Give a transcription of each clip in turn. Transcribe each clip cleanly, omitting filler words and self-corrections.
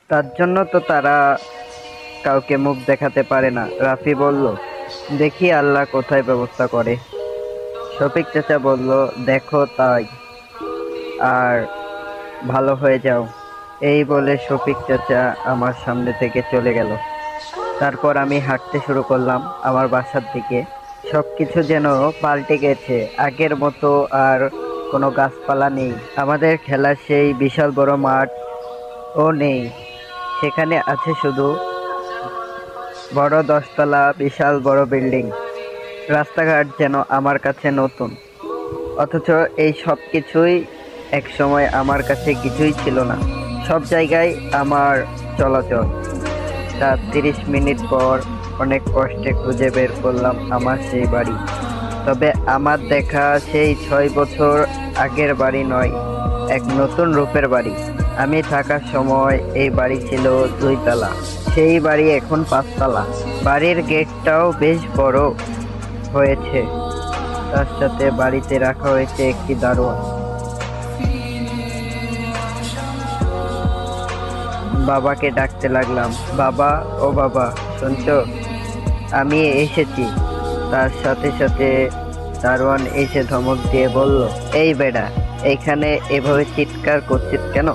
তার জন্য তো তারা কাউকে মুখ দেখাতে পারে না। রাফি বলল, দেখি আল্লাহ কোথায় ব্যবস্থা করে। শফিক চাচা বলল, দেখো তাই আর ভালো হয়ে যাও। এই বলে শফিক চাচা আমার সামনে থেকে চলে গেল। তারপর আমি হাঁটতে শুরু করলাম আমার বাসার দিকে। সবকিছু যেন পাল্টে গেছে, আগের মতো আর কোনো গাছপালা নেই। আমাদের খেলার সেই বিশাল বড় মাঠ ও নেই, সেখানে আছে শুধু বড় 10 তলা বিশাল বড় বিল্ডিং। রাস্তাঘাট যেন আমার কাছে নতুন, অথচ এই সব কিছুই একসময় আমার কাছে কিছুই ছিল না। সব জায়গায় আমার চলাচল। তার 30 মিনিট পর অনেক কষ্টে খুঁজে বের করলাম আমার সেই বাড়ি। তবে আমার দেখা সেই 6 বছর আগের বাড়ি নয়, এক নতুন রূপের বাড়ি। আমি থাকার সময় এই বাড়ি ছিল 2 তলা, সেই বাড়ি এখন 5 তলা। বাড়ির গেটটাও বেশ বড় হয়েছে, তার সাথে বাড়িতে রাখা হয়েছে একটি দারোয়ান। বাবাকে ডাকতে লাগলাম, বাবা, ও বাবা, শুনছো? আমি এসেছি। তার সাথে সাথে দারোয়ান এসে ধমক দিয়ে বলল, এই বেটা, এইখানে এভাবে চিৎকার করছিস কেন?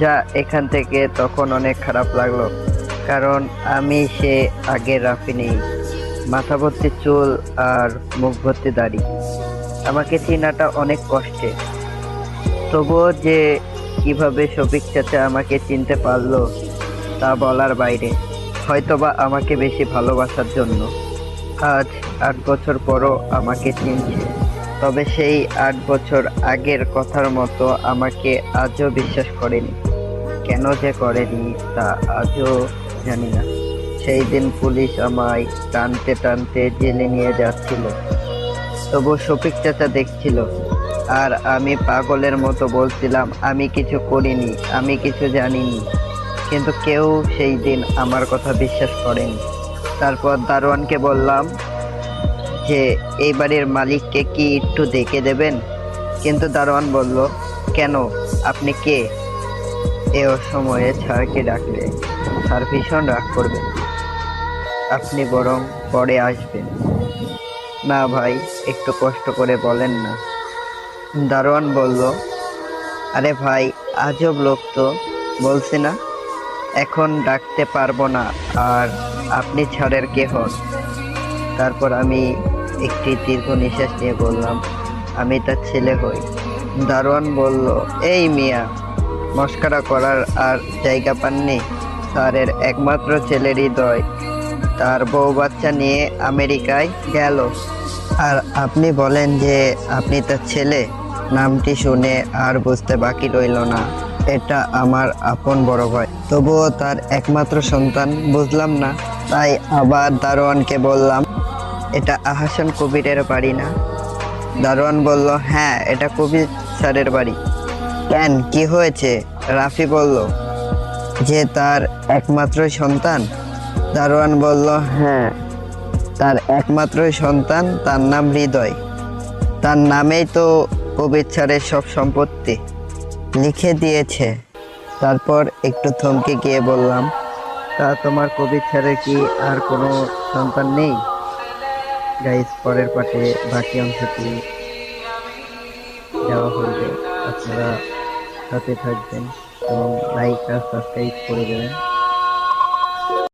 যা এখান থেকে। তখন অনেক খারাপ লাগলো, কারণ আমি সে আগের রাফি নেই। মাথা ভর্তি চুল আর মুখ ভর্তি দাড়ি। আমাকে চেনাটা অনেক কষ্টে। তবুও যে কিভাবে শফিক চাচা আমাকে চিনতে পারলো তা বলার বাইরে। হয়তোবা আমাকে বেশি ভালোবাসার জন্য। আজ 8 বছর পরও আমাকে চিনছে। তবে সেই 8 বছর আগের কথার মতো আমাকে আজও বিশ্বাস করেনি। কেন যে করেনি তা আজও জানি না। সেই দিন পুলিশ আমায় টানতে টানতে জেলে নিয়ে যাচ্ছিল, তবু শফিক চাচা দেখছিল। আর আমি পাগলের মতো বলছিলাম, আমি কিছু করিনি, আমি কিছু জানিনি। কিন্তু কেউ সেই দিন আমার কথা বিশ্বাস করেনি। তারপর দারোয়ানকে বললাম যে এই বাড়ির মালিককে কি একটু দেখে দেবেন। কিন্তু দারোয়ান বলল, কেন, আপনি কে? এ অসময়ে স্যারকে ডাকলে স্যার ভীষণ রাগ করবেন। আপনি বরং পরে আসবেন। না ভাই, একটু কষ্ট করে বলেন না। দারোয়ান বলল, আরে ভাই, আজব লোক তো, বলছি না এখন ডাকতে পারবো না। আর আপনি ছাড়ের কে হন? তারপর আমি একটি দীর্ঘ নিঃশ্বাস নিয়ে বললাম, আমি তার ছেলে হই। দারোয়ান বলল, এই মিয়া, মস্করা করার আর জায়গা পাননি? স্যারের একমাত্র ছেলে হৃদয় তার বউ বাচ্চা নিয়ে আমেরিকায় গেল, আর আপনি বলেন যে আপনি তার ছেলে? নামটি শুনে আর বুঝতে বাকি রইল না, এটা আমার আপন বড় ভাই, তবুও তার একমাত্র সন্তান। বুঝলাম না। তাই আবার দারোয়ানকে বললাম, এটা আহসান কবিরের বাড়ি না? দারোয়ান বলল, হ্যাঁ, এটা কবির স্যারের বাড়ি। কেন, কি হয়েছে? রাফি বলল যে তার একমাত্র সন্তান। দারোয়ান বলল, হ্যাঁ, তার একমাত্র সন্তান, তার নাম হৃদয়। তার নামেই তো কবির স্যারের সব সম্পত্তি লিখে দিয়েছে। তারপর একটু থমকে গিয়ে বললাম, তা তোমার কবির স্যারের কি আর কোনো সন্তান নেই? গাইস, পরের পার্টে বাকি অংশটি দেওয়া হইবে। আপনারা সাথে থাকবেন এবং লাইক আর সাবস্ক্রাইব করে দেবেন।